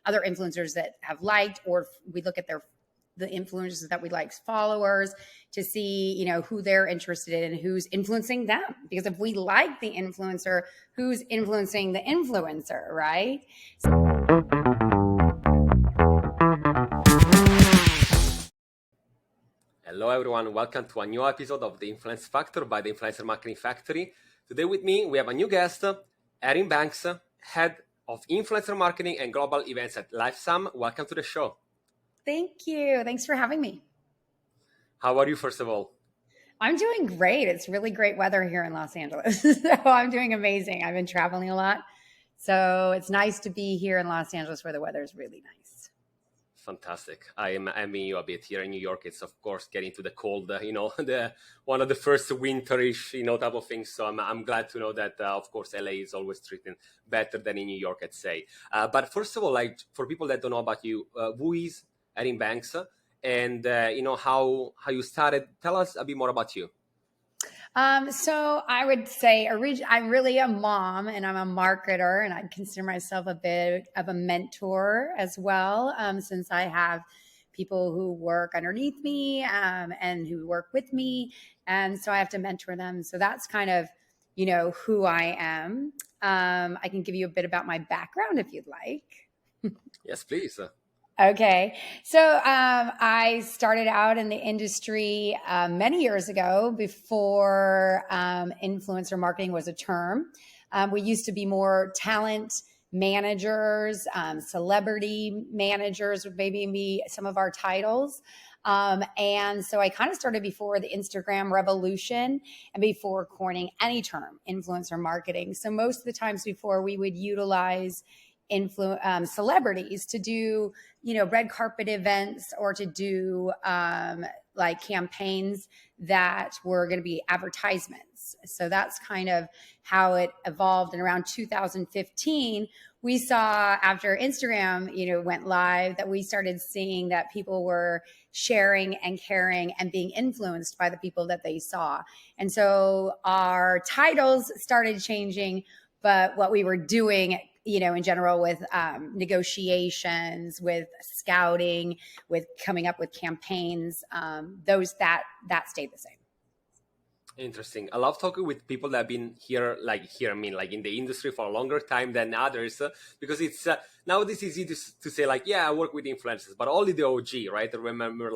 other influencers that have liked, or we look at the influencers that we like followers to see, who they're interested in and who's influencing them. Because if we like the influencer, who's influencing the influencer, right? Hello everyone, welcome to a new episode of The Influence Factor by the Influencer Marketing Factory. Today with me, we have a new guest, Erin Banks, Head of Influencer Marketing and Global Events at Lifesum. Welcome to the show. Thank you. Thanks for having me. How are you, first of all? I'm doing great. It's really great weather here in Los Angeles. So I'm doing amazing. I've been traveling a lot. So it's nice to be here in Los Angeles where the weather is really nice. Fantastic. I'm envying you a bit. Here in New York, it's of course getting to the cold, the one of the first winterish, type of things. So I'm glad to know that, of course, LA is always treated better than in New York, I'd say. But first of all, like for people that don't know about you, who is Erin Banks, and how you started? Tell us a bit more about you. So I would say I'm really a mom and I'm a marketer, and I consider myself a bit of a mentor as well, since I have people who work underneath me and who work with me. And so I have to mentor them. So that's kind of, who I am. I can give you a bit about my background if you'd like. Yes, please. Okay. So I started out in the industry many years ago before influencer marketing was a term. We used to be more talent managers, celebrity managers would maybe be some of our titles. And so I kind of started before the Instagram revolution and before coining any term, influencer marketing. So most of the times before, we would utilize celebrities to do, red carpet events or to do like campaigns that were going to be advertisements. So that's kind of how it evolved. And around 2015, we saw after Instagram, went live, that we started seeing that people were sharing and caring and being influenced by the people that they saw. And so our titles started changing, but what we were doing, in general with negotiations, with scouting, with coming up with campaigns, that stayed the same. Interesting. I love talking with people that have been here, in the industry for a longer time than others, because it's nowadays easy to say I work with influencers, but only the OG, right? I remember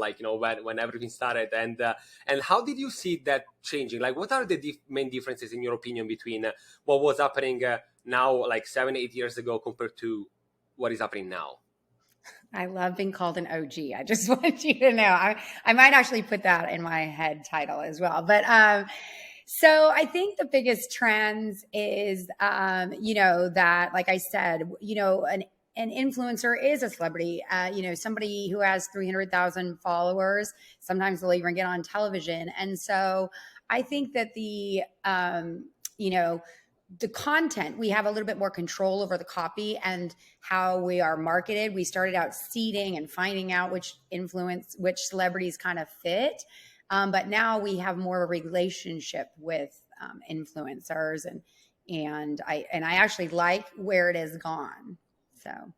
when everything started, and how did you see that changing? What are the main differences in your opinion between what was happening now, 7-8 years ago, compared to what is happening now? I love being called an OG. I just want you to know. I might actually put that in my head title as well. But so I think the biggest trends is, that, like I said, an influencer is a celebrity, somebody who has 300,000 followers. Sometimes they'll even get on television. And so I think that the content, we have a little bit more control over the copy and how we are marketed. We started out seeding and finding out which celebrities kind of fit. But now we have more of a relationship with influencers, and I actually like where it has gone. So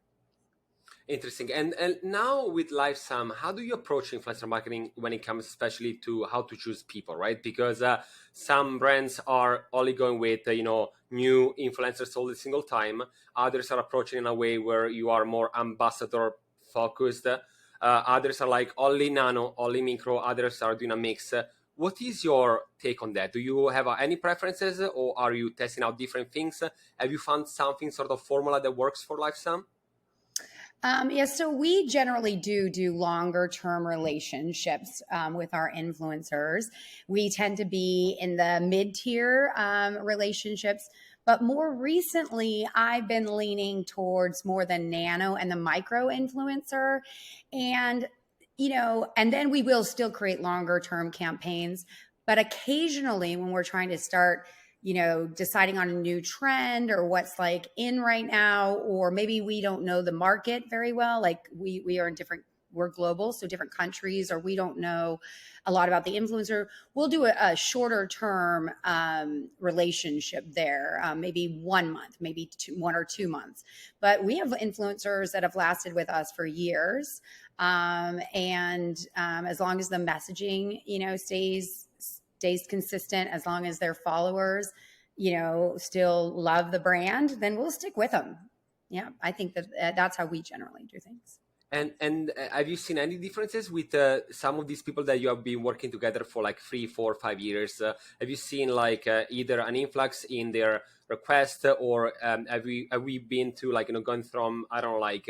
interesting. And now with Lifesum, how do you approach influencer marketing when it comes especially to how to choose people, right? Because some brands are only going with, new influencers all the single time. Others are approaching in a way where you are more ambassador focused. Others are only nano, only micro. Others are doing a mix. What is your take on that? Do you have any preferences, or are you testing out different things? Have you found something sort of formula that works for Lifesum? So we generally do longer term relationships with our influencers. We tend to be in the mid-tier relationships, but more recently, I've been leaning towards more the nano and the micro influencer. And, and then we will still create longer term campaigns. But occasionally when we're trying to start deciding on a new trend or what's in right now, or maybe we don't know the market very well. We are in different we're global, so different countries, or we don't know a lot about the influencer, we'll do a shorter term relationship there, maybe 1 month, maybe 1 or 2 months. But we have influencers that have lasted with us for years. And as long as the messaging, stays consistent, as long as their followers, still love the brand, then we'll stick with them. Yeah, I think that that's how we generally do things. And have you seen any differences with some of these people that you have been working together for like 3, 4, 5 years? Have you seen like either an influx in their request, or have we been to like going from, I don't know, like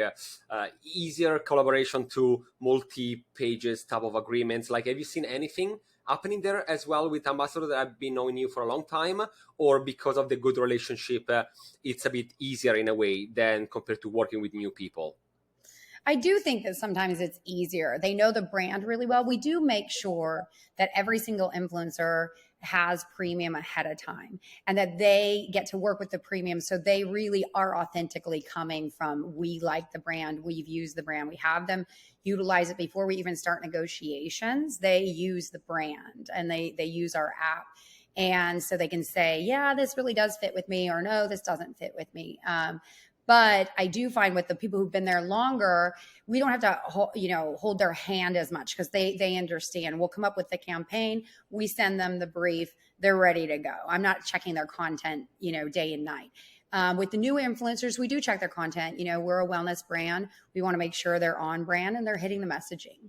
easier collaboration to multi-pages type of agreements? Like, have you seen anything happening there as well with ambassadors that have been knowing you for a long time, or because of the good relationship, it's a bit easier in a way than compared to working with new people? I do think that sometimes it's easier. They know the brand really well. We do make sure that every single influencer has premium ahead of time and that they get to work with the premium. So they really are authentically coming from, we like the brand, we've used the brand, we have them utilize it before we even start negotiations. They use the brand and they use our app. And so they can say, yeah, this really does fit with me, or no, this doesn't fit with me. But I do find with the people who've been there longer, we don't have to, hold their hand as much, because they understand. We'll come up with the campaign, we send them the brief, they're ready to go. I'm not checking their content, day and night. With the new influencers, we do check their content. We're a wellness brand. We want to make sure they're on brand and they're hitting the messaging.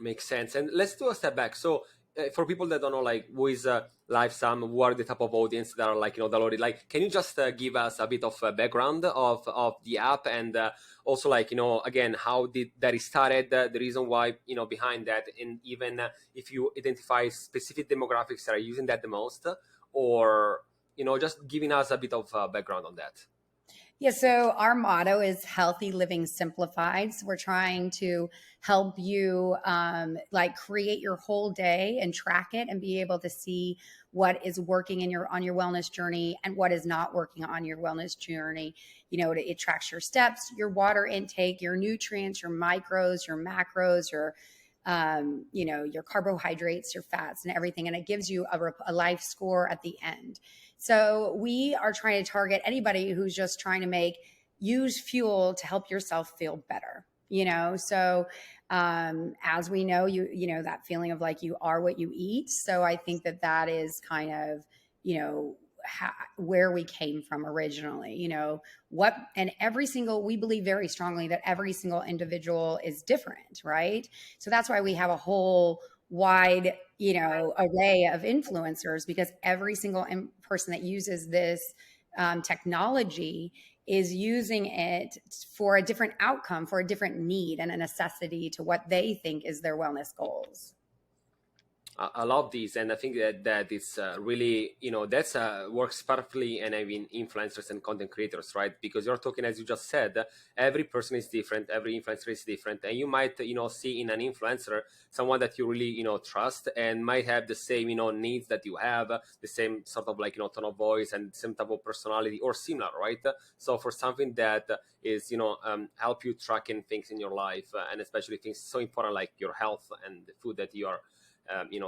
Makes sense. And let's do a step back. So for people that don't know, like, who is Lifesum, who are the type of audience that are like, downloaded, like, can you just give us a bit of background of the app, and also like, again, how did that started, the reason why, behind that, and even if you identify specific demographics that are using that the most, or, just giving us a bit of background on that. Yeah, so our motto is healthy living simplified. So we're trying to help you create your whole day and track it and be able to see what is working on your wellness journey and what is not working on your wellness journey. It tracks your steps, your water intake, your nutrients, your micros, your macros, your carbohydrates, your fats, and everything. And it gives you a life score at the end. So we are trying to target anybody who's just trying to use fuel to help yourself feel better. So as we know, that feeling of like you are what you eat. So I think that is kind of, where we came from originally, we believe very strongly that every single individual is different, right? So that's why we have a whole wide, array of influencers, because every single person that uses this technology is using it for a different outcome, for a different need and a necessity to what they think is their wellness goals. I love these, and I think that it's really, that's works perfectly, and I mean influencers and content creators, right? Because you're talking, as you just said, every person is different, every influencer is different, and you might, see in an influencer someone that you really, trust, and might have the same, needs that you have, the same sort of like, tone of voice and same type of personality or similar, right? So for something that is, help you tracking things in your life, and especially things so important like your health and the food that you are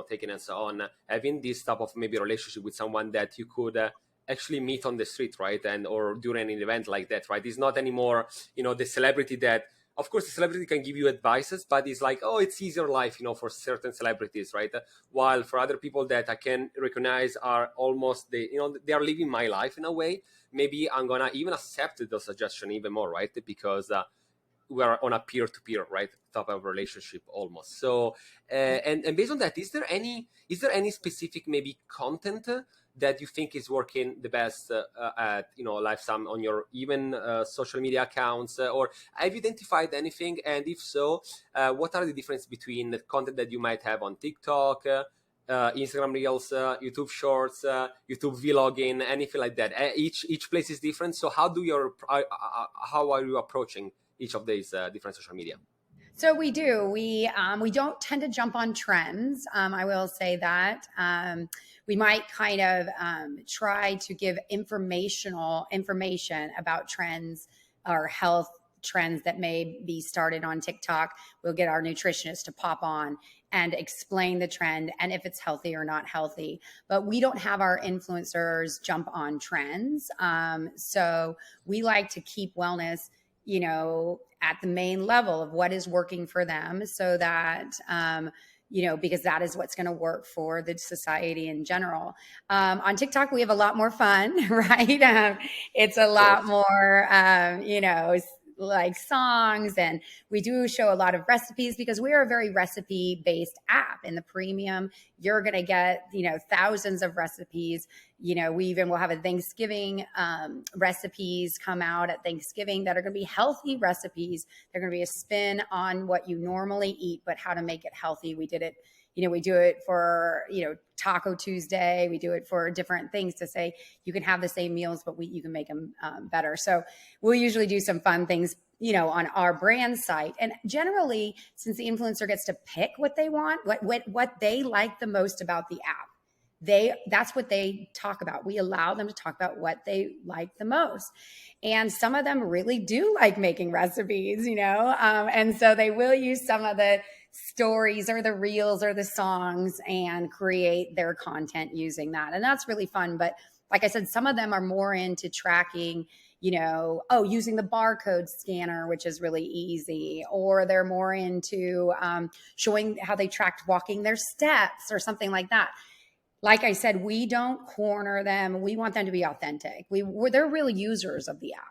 taking and so on, having this type of maybe relationship with someone that you could actually meet on the street, right? And or during an event like that, right? It's not anymore, the celebrity that, of course, the celebrity can give you advices, but it's like, oh, it's easier life, for certain celebrities, right? While for other people that I can recognize are almost they are living my life in a way, maybe I'm gonna even accept the suggestion even more, right? Because we're on a peer-to-peer, right, type of relationship almost. So and based on that, is there any specific maybe content that you think is working the best at Lifesum on your even social media accounts, or have you identified anything? And if so, what are the differences between the content that you might have on TikTok, Instagram Reels, YouTube Shorts, YouTube vlogging, anything like that? Each place is different. So how are you approaching each of these different social media? So we do. We don't tend to jump on trends. I will say that. We might kind of try to give information about trends or health trends that may be started on TikTok, we'll get our nutritionist to pop on and explain the trend and if it's healthy or not healthy. But we don't have our influencers jump on trends. So we like to keep wellness, at the main level of what is working for them, so that, because that is what's going to work for the society in general. On TikTok, we have a lot more fun, right? It's a lot more, like songs, and we do show a lot of recipes because we are a very recipe based app. In the premium, you're going to get, thousands of recipes. We even will have a Thanksgiving recipes come out at Thanksgiving that are going to be healthy recipes. They're going to be a spin on what you normally eat, but how to make it healthy. We did it, we do it for, Taco Tuesday. We do it for different things to say you can have the same meals, but you can make them better. So we'll usually do some fun things, on our brand site. And generally, since the influencer gets to pick what they want, what they like the most about the app, that's what they talk about. We allow them to talk about what they like the most. And some of them really do like making recipes, and so they will use some of the stories or the reels or the songs and create their content using that. And that's really fun. But like I said, some of them are more into tracking, using the barcode scanner, which is really easy, or they're more into showing how they tracked walking their steps or something like that. Like I said, we don't corner them. We want them to be authentic. They're real users of the app.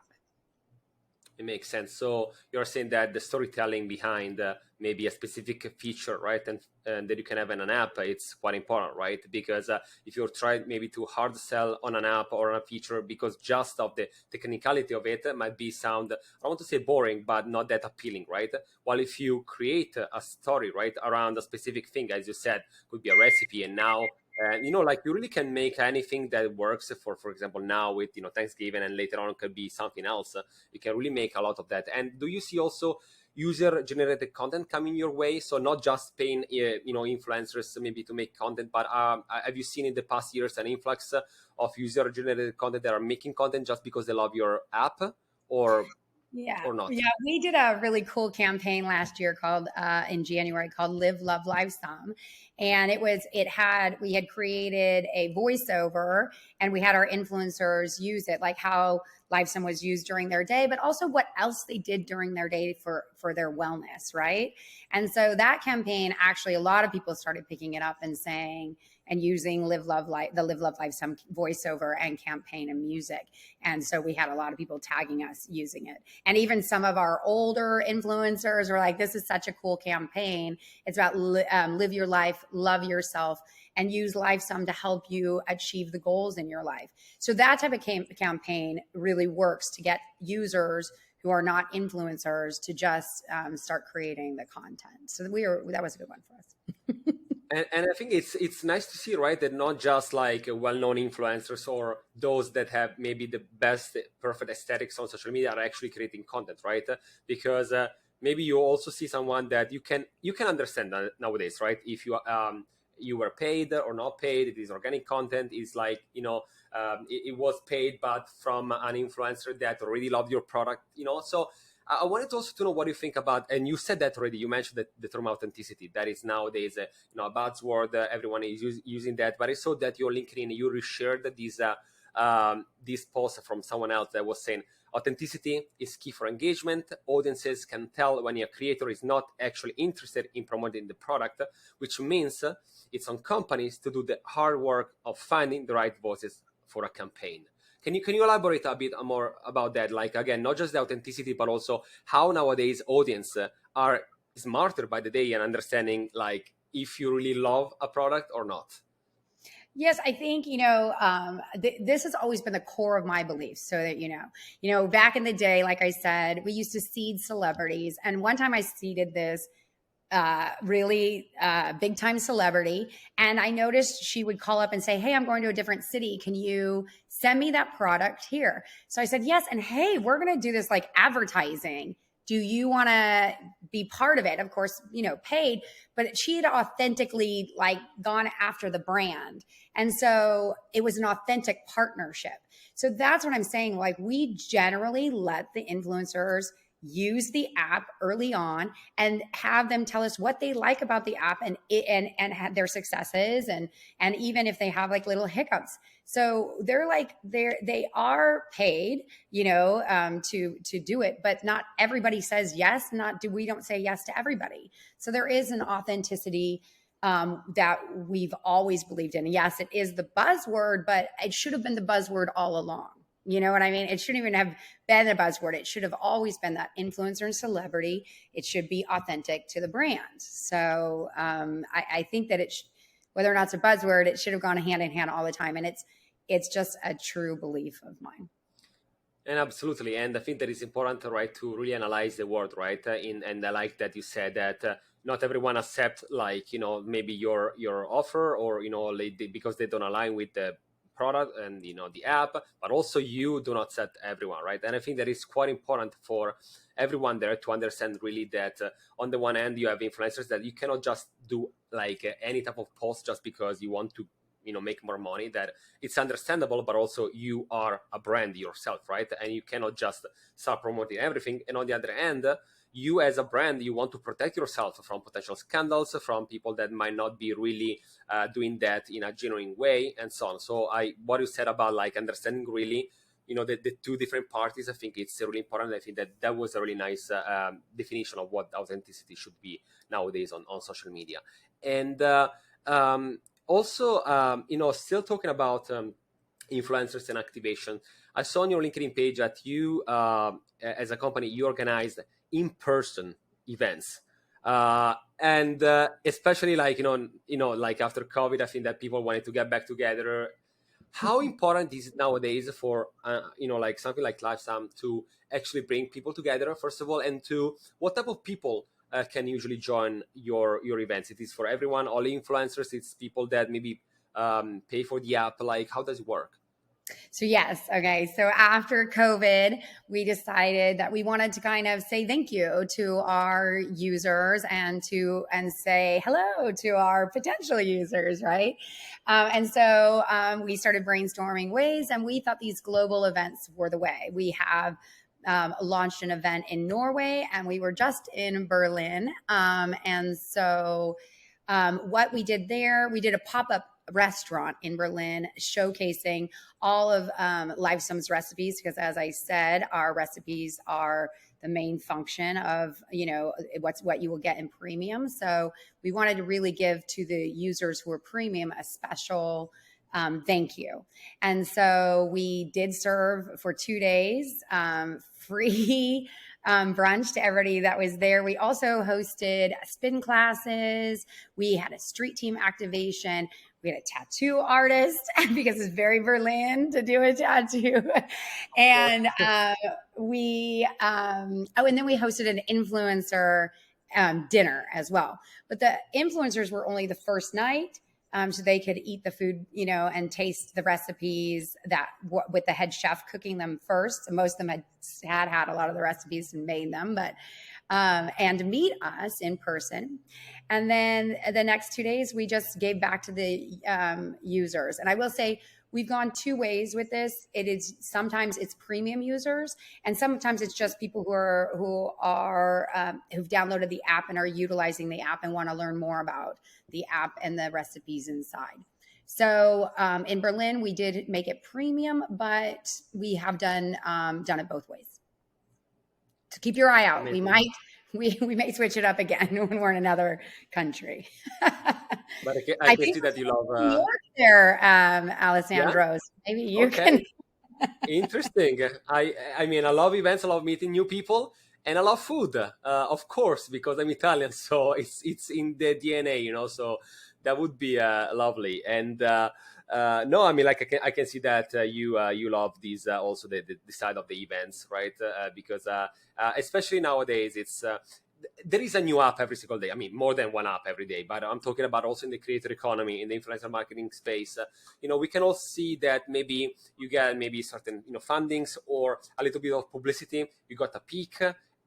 It makes sense. So you're saying that the storytelling behind maybe a specific feature, right, and that you can have in an app, it's quite important, right? Because if you're trying maybe to hard sell on an app or on a feature because just of the technicality of it might be sound, I don't want to say boring, but not that appealing, right? While if you create a story, right, around a specific thing, as you said, could be a recipe, and now like you really can make anything that works for example, now with, Thanksgiving, and later on it could be something else. You can really make a lot of that. And do you see also user generated content coming your way? So not just paying, influencers maybe to make content, but have you seen in the past years an influx of user generated content that are making content just because they love your app, or not? Yeah, we did a really cool campaign last year called in January called Live, Love, Lifesum. And we had created a voiceover, and we had our influencers use it, like how Lifesum was used during their day, but also what else they did during their day for their wellness, right? And so that campaign, actually, a lot of people started picking it up and saying, and using the Live, Love, Lifesum voiceover and campaign and music. And so we had a lot of people tagging us using it. And even some of our older influencers were like, this is such a cool campaign. It's about live your life, love yourself, and use Lifesum to help you achieve the goals in your life. So that type of campaign really works to get users who are not influencers to just start creating the content. So that was a good one for us. And I think it's nice to see, right, that not just like well-known influencers or those that have maybe the best perfect aesthetics on social media are actually creating content, right? Because maybe you also see someone that you can understand nowadays, right? If you were paid or not paid, it is organic content. It's like, it was paid, but from an influencer that already loved your product, So I wanted also to know what you think about, and you said that already, you mentioned that the term authenticity, that is nowadays a buzzword, everyone is using that, but I saw that your LinkedIn, you reshared this post from someone else that was saying authenticity is key for engagement. Audiences can tell when a creator is not actually interested in promoting the product, which means it's on companies to do the hard work of finding the right voices for a campaign. Can you elaborate a bit more about that? Like, again, not just the authenticity, but also how nowadays audience are smarter by the day and understanding, like, if you really love a product or not. Yes, I think, this has always been the core of my beliefs. So that, back in the day, like I said, we used to seed celebrities. And one time I seeded this really big time celebrity. And I noticed she would call up and say, hey, I'm going to a different city. Can you send me that product here? So I said, yes. And hey, we're going to do this like advertising. Do you want to be part of it? Of course, paid, but she had authentically like gone after the brand. And so it was an authentic partnership. So that's what I'm saying. Like, we generally let the influencers use the app early on and have them tell us what they like about the app and their successes and even if they have like little hiccups. So they are paid, to do it, but not everybody says yes. We don't say yes to everybody. So there is an authenticity that we've always believed in. Yes, it is the buzzword, but it should have been the buzzword all along. You know what I mean? It shouldn't even have been a buzzword. It should have always been that influencer and celebrity. It should be authentic to the brand. So I think that whether or not it's a buzzword, it should have gone hand in hand all the time. And it's just a true belief of mine. And absolutely, and I think that it's important, right, to really analyze the word, right? And I like that you said that not everyone accept, like, maybe your offer, or because they don't align with the product and the app, but also you do not set everyone, right? And I think that it's quite important for everyone there to understand really that on the one hand you have influencers that you cannot just do like any type of post just because you want to make more money. That it's understandable, but also you are a brand yourself, right? And you cannot just start promoting everything. And on the other hand, you as a brand, you want to protect yourself from potential scandals, from people that might not be really doing that in a genuine way, and so on. So what you said about like understanding really the two different parties, I think it's really important. I think that was a really nice definition of what authenticity should be nowadays on social media. And also, still talking about influencers and activation, I saw on your LinkedIn page that you, as a company, you organized in-person events, and especially like like after COVID, I think that people wanted to get back together. How important is it nowadays for like something like Lifesum to actually bring people together, first of all, and to what type of people can usually join your events? It is for everyone, all influencers, it's people that maybe pay for the app. Like, how does it work? So yes, okay. So after COVID, we decided that we wanted to kind of say thank you to our users and say hello to our potential users, right? And so we started brainstorming ways, and we thought these global events were the way. We have launched an event in Norway, and we were just in Berlin. And so what we did there, we did a pop-up restaurant in Berlin showcasing all of Lifesum's recipes, because as I said, our recipes are the main function of what you will get in premium. So we wanted to really give to the users who are premium a special thank you. And so we did serve for 2 days free brunch to everybody that was there. We also hosted spin classes. We had a street team activation. We had a tattoo artist because it's very Berlin to do a tattoo. And and then we hosted an influencer dinner as well. But the influencers were only the first night. So they could eat the food, and taste the recipes with the head chef cooking them first. Most of them had a lot of the recipes and made them, but and meet us in person. And then the next 2 days, we just gave back to the users. And I will say, we've gone 2 ways with this. Sometimes it's premium users, and sometimes it's just people who've downloaded the app and are utilizing the app and want to learn more about the app and the recipes inside. So in Berlin, we did make it premium, but we have done it both ways. So keep your eye out. Amazing. We may switch it up again when we're in another country. But I can see that you love New York there, Alessandro. Yeah? Maybe you can. Interesting. I mean, I love events. I love meeting new people, and I love food, of course, because I'm Italian. So it's in the DNA, So that would be lovely. And no, I mean, like I can see that you love these also the side of the events, right? Because especially nowadays, it's there is a new app every single day. I mean, more than one app every day. But I'm talking about also in the creator economy, in the influencer marketing space. We can all see that maybe you get certain fundings or a little bit of publicity. You got a peak,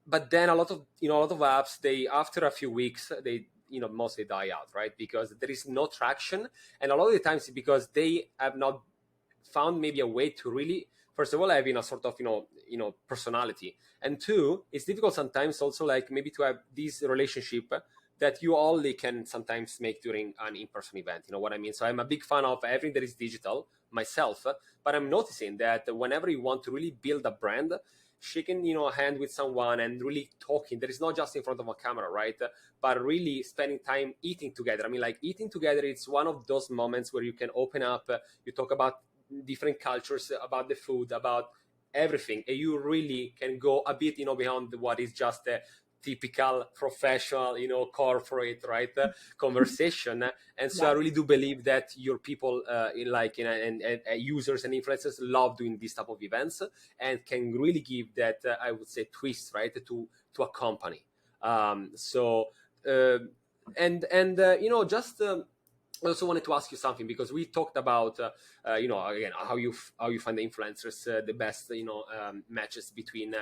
but then a lot of apps, they after a few weeks they mostly die out, right? Because there is no traction, and a lot of the times because they have not found maybe a way to really first of all, having a sort of personality, and two, it's difficult sometimes also like maybe to have this relationship that you only can sometimes make during an in-person event. You know what I mean? So I'm a big fan of everything that is digital myself, but I'm noticing that whenever you want to really build a brand, shaking a hand with someone and really talking, that is not just in front of a camera, right? But really spending time eating together. I mean, like eating together, it's one of those moments where you can open up, you talk about different cultures, about the food, about everything, and you really can go a bit beyond what is just a typical professional corporate, right, conversation. And so I really do believe that your people and users and influencers love doing this type of events, and can really give that I would say twist, right, to a company. So just I also wanted to ask you something, because we talked about, again, how you find the influencers, the best, matches between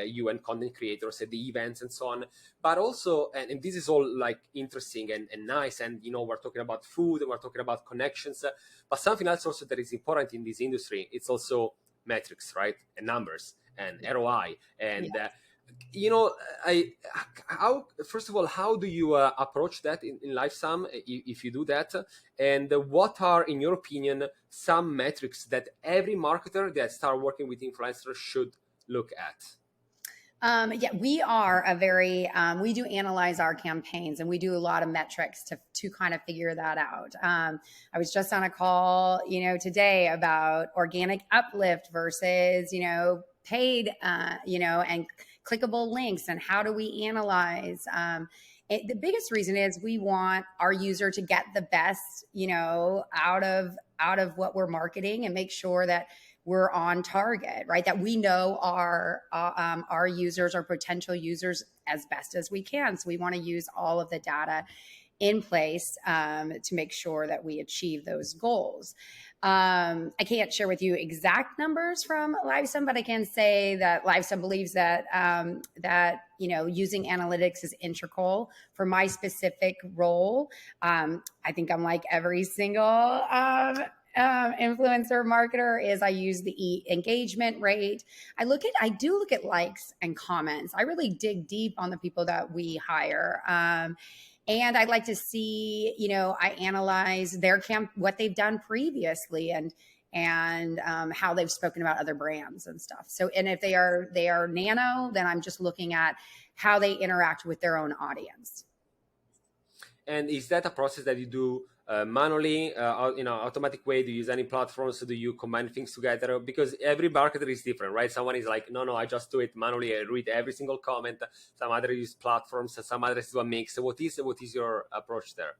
you and content creators at the events and so on. But also, and this is all like interesting and nice, and we're talking about food, we're talking about connections, but something else also that is important in this industry, it's also metrics, right, and numbers and ROI, and how, first of all, how do you approach that in Lifesum, if you do that, and what are, in your opinion, some metrics that every marketer that start working with influencers should look at? We are we do analyze our campaigns, and we do a lot of metrics to kind of figure that out. I was just on a call, today about organic uplift versus, paid, and clickable links, and how do we analyze. The biggest reason is we want our user to get the best, out of what we're marketing, and make sure that we're on target, right? That we know our users, our potential users, as best as we can. So we want to use all of the data in place to make sure that we achieve those goals. I can't share with you exact numbers from Lifesum, but I can say that Lifesum believes that using analytics is integral for my specific role. I think I'm like every single influencer marketer is I use the engagement rate. I do look at likes and comments. I really dig deep on the people that we hire. And I'd like to see, I analyze what they've done previously, and how they've spoken about other brands and stuff. So, and if they are nano, then I'm just looking at how they interact with their own audience. And is that a process that you do manually, automatic way? Do you use any platforms? Do you combine things together? Because every marketer is different, right? Someone is like, no, I just do it manually. I read every single comment. Some other use platforms. Some others do a mix. So what is your approach there?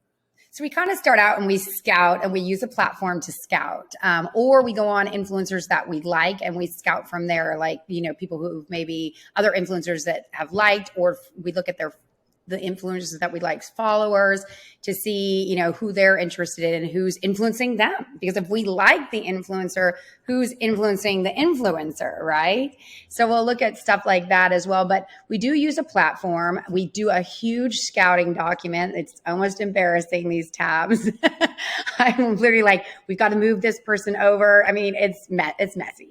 So we kind of start out and we scout, and we use a platform to scout, or we go on influencers that we like and we scout from there, like, people who maybe other influencers that have liked, or we look at the influencers that we like, followers, to see, who they're interested in and who's influencing them. Because if we like the influencer, who's influencing the influencer, right? So we'll look at stuff like that as well. But we do use a platform. We do a huge scouting document. It's almost embarrassing, these tabs. I'm literally like, we've got to move this person over. I mean, it's messy,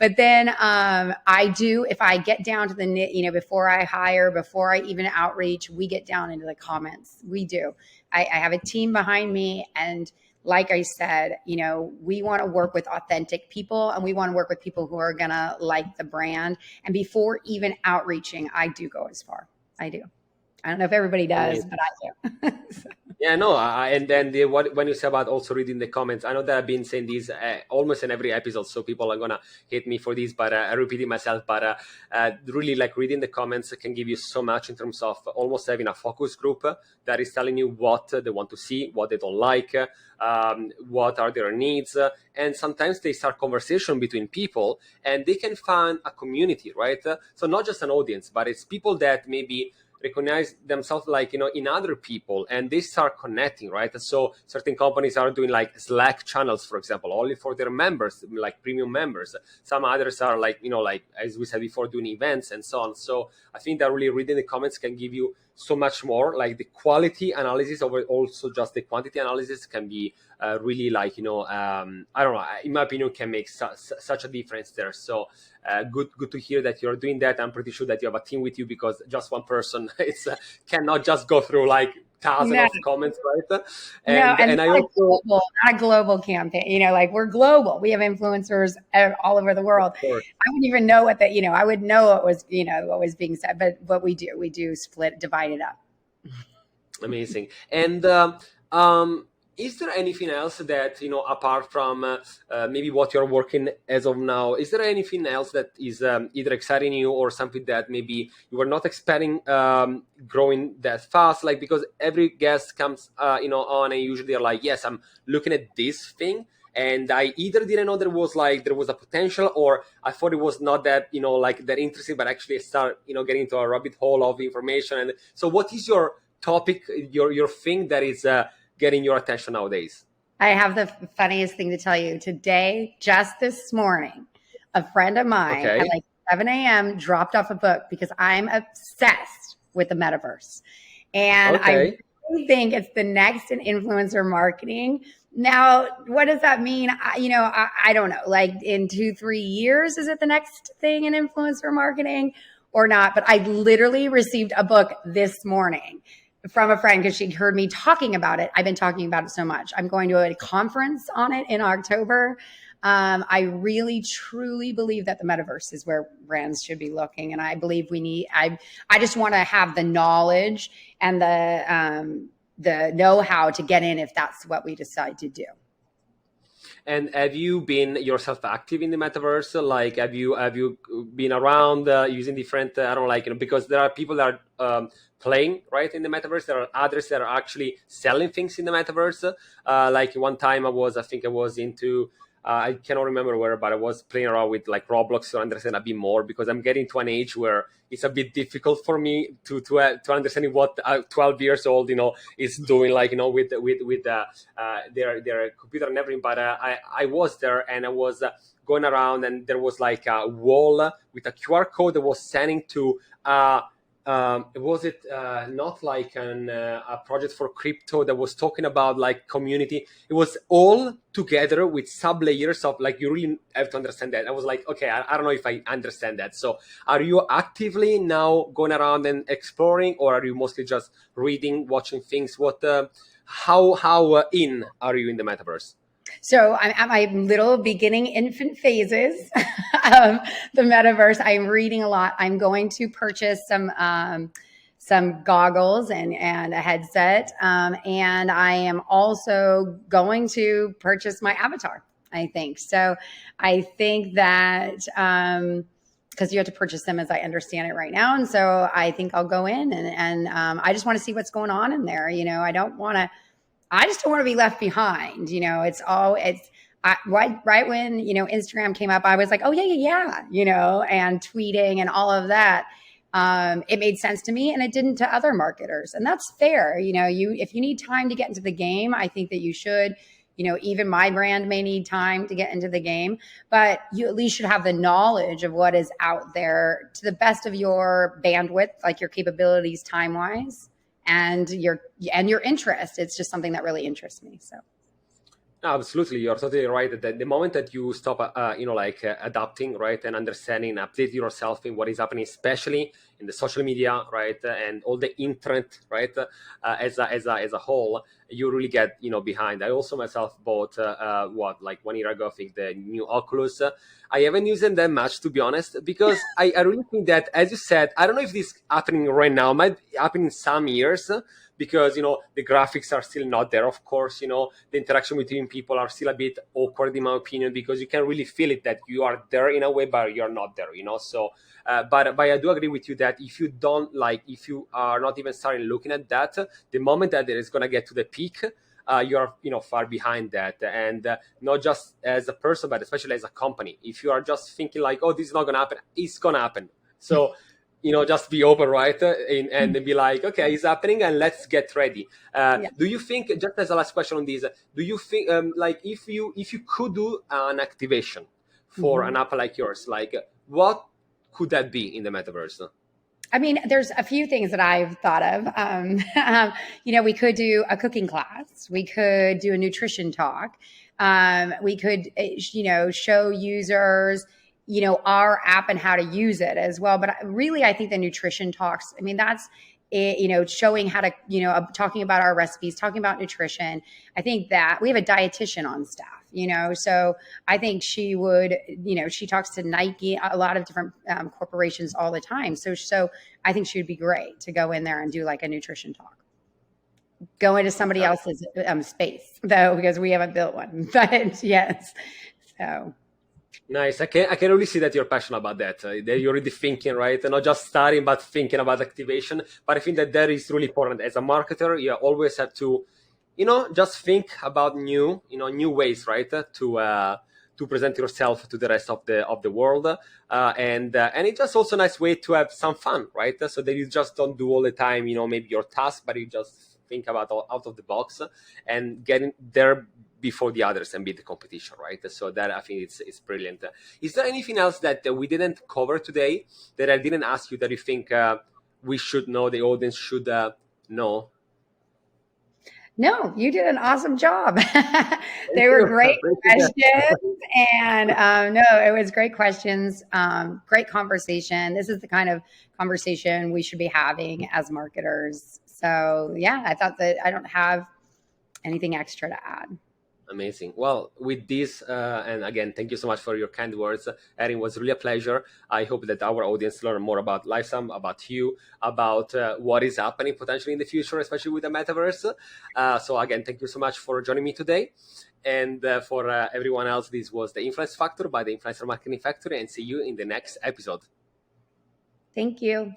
but then I do, if I get down to the, before I hire, before I even outreach, we get down into the comments. We do. I have a team behind me. And like I said, we want to work with authentic people, and we want to work with people who are going to like the brand. And before even outreaching, I do go as far. I do. I don't know if everybody does, but I do. Yeah, no, and then when you say about also reading the comments, I know that I've been saying this almost in every episode, so people are gonna hate me for this, but I repeating myself. But really, like, reading the comments can give you so much in terms of almost having a focus group that is telling you what they want to see, what they don't like, what are their needs, and sometimes they start conversation between people, and they can find a community, right? So not just an audience, but it's people that maybe recognize themselves in other people, and they start connecting, right? So certain companies are doing like Slack channels, for example, only for their members, like premium members. Some others are like as we said before, doing events and so on. So I think that really reading the comments can give you so much more. Like the quality analysis over also just the quantity analysis can be really like, I don't know, in my opinion, can make such a difference there. So good to hear that you're doing that. I'm pretty sure that you have a team with you, because just one person it's cannot just go through like thousands No, of comments, right? no, and And I also, not a global campaign. Like we're global. We have influencers all over the of world. course. I wouldn't even know what I would know what was, what was being said, but what we do divide it up. Amazing. And is there anything else that, apart from maybe what you're working as of now, is there anything else that is either exciting you, or something that maybe you were not expecting growing that fast? Like, because every guest comes, on, and usually they're like, yes, I'm looking at this thing. And I either didn't know there was a potential, or I thought it was not that, like that interesting, but actually I start, getting into a rabbit hole of information. And so what is your topic, your thing that is getting your attention nowadays? I have the funniest thing to tell you today. Just this morning, a friend of mine Okay. at like 7 a.m. dropped off a book, because I'm obsessed with the metaverse. And I Okay. really think it's the next in influencer marketing. Now, what does that mean? I don't know. Like in 2-3 years, is it the next thing in influencer marketing or not? But I literally received a book this morning from a friend, because she heard me talking about it. I've been talking about it so much. I'm going to a conference on it in October. I really, truly believe that the metaverse is where brands should be looking. And I believe I just want to have the knowledge and the know-how to get in if that's what we decide to do. And have you been yourself active in the metaverse? Like, have you been around using different, I don't know, like, because there are people that are playing right in the metaverse. There are others that are actually selling things in the metaverse. Like one time I think I was into, I cannot remember where, but I was playing around with like Roblox to understand a bit more, because I'm getting to an age where it's a bit difficult for me to understand what 12 years old, is doing, like, with their computer and everything. But I was there, and I was going around, and there was like a wall with a QR code that was sending to was it not like a project for crypto that was talking about like community? It was all together with sub layers of, like, you really have to understand that. I was like, okay, I don't know if I understand that. So are you actively now going around and exploring, or are you mostly just reading, watching things? How in are you in the metaverse? So I'm at my little beginning infant phases of the metaverse. I'm reading a lot. I'm going to purchase some goggles and a headset. And I am also going to purchase my avatar, I think. So I think that because you have to purchase them, as I understand it right now. And so I think I'll go in and I just want to see what's going on in there. I just don't want to be left behind. Right when, Instagram came up, I was like, oh yeah, and tweeting and all of that. It made sense to me, and it didn't to other marketers. And that's fair. If you need time to get into the game, I think that you should. Even my brand may need time to get into the game, but you at least should have the knowledge of what is out there to the best of your bandwidth, like your capabilities time-wise. And your interest. It's just something that really interests me. So, No, absolutely, you're totally right. That the moment that you stop, adapting, right, and understanding, update yourself in what is happening, especially in the social media, right, and all the internet, right, as a whole, you really get behind. I also myself bought like 1 year ago, I think, the new Oculus. I haven't used them that much, to be honest, because I really think that, as you said, I don't know if this is happening right now. It might happen in some years, because the graphics are still not there. Of course, the interaction between people are still a bit awkward, in my opinion, because you can really feel it that you are there in a way, but you're not there. So but I do agree with you that if you are not even starting looking at that, the moment that it is going to get to the peak, you're far behind that. And not just as a person, but especially as a company, if you are just thinking like, oh, this is not going to happen, it's going to happen. So just be open, right? And be like, okay, it's happening, and let's get ready. yeah. Do you think, just as a last question on this, do you think, like, if you could do an activation for an app like yours, like, what could that be in the metaverse? I mean, there's a few things that I've thought of. We could do a cooking class. We could do a nutrition talk. We could, show users, our app and how to use it as well. But really, I think the nutrition talks, I mean, that's it, showing how to, talking about our recipes, talking about nutrition. I think that we have a dietitian on staff, so I think she would, she talks to Nike, a lot of different corporations all the time. So I think she would be great to go in there and do like a nutrition talk. Go into somebody else's space though, because we haven't built one. But yes, so. Nice. I can really see that you're passionate about that. That you're already thinking, right? And not just starting, but thinking about activation. But I think that is really important. As a marketer, you always have to, just think about new ways, right? To present yourself to the rest of the world. And it's just also a nice way to have some fun, right? So that you just don't do all the time, maybe your task, but you just think about out of the box and getting there before the others and beat the competition, right? So that I think it's brilliant. Is there anything else that we didn't cover today that I didn't ask you that you think we should know, the audience should know? No, you did an awesome job. They were great questions. And no, it was great questions, great conversation. This is the kind of conversation we should be having as marketers. So yeah, I thought that I don't have anything extra to add. Amazing. Well, with this, and again, thank you so much for your kind words. Erin, was really a pleasure. I hope that our audience learn more about Lifesum, about you, about what is happening potentially in the future, especially with the Metaverse. So again, thank you so much for joining me today. And for everyone else, this was The Influence Factor by the Influencer Marketing Factory, and see you in the next episode. Thank you.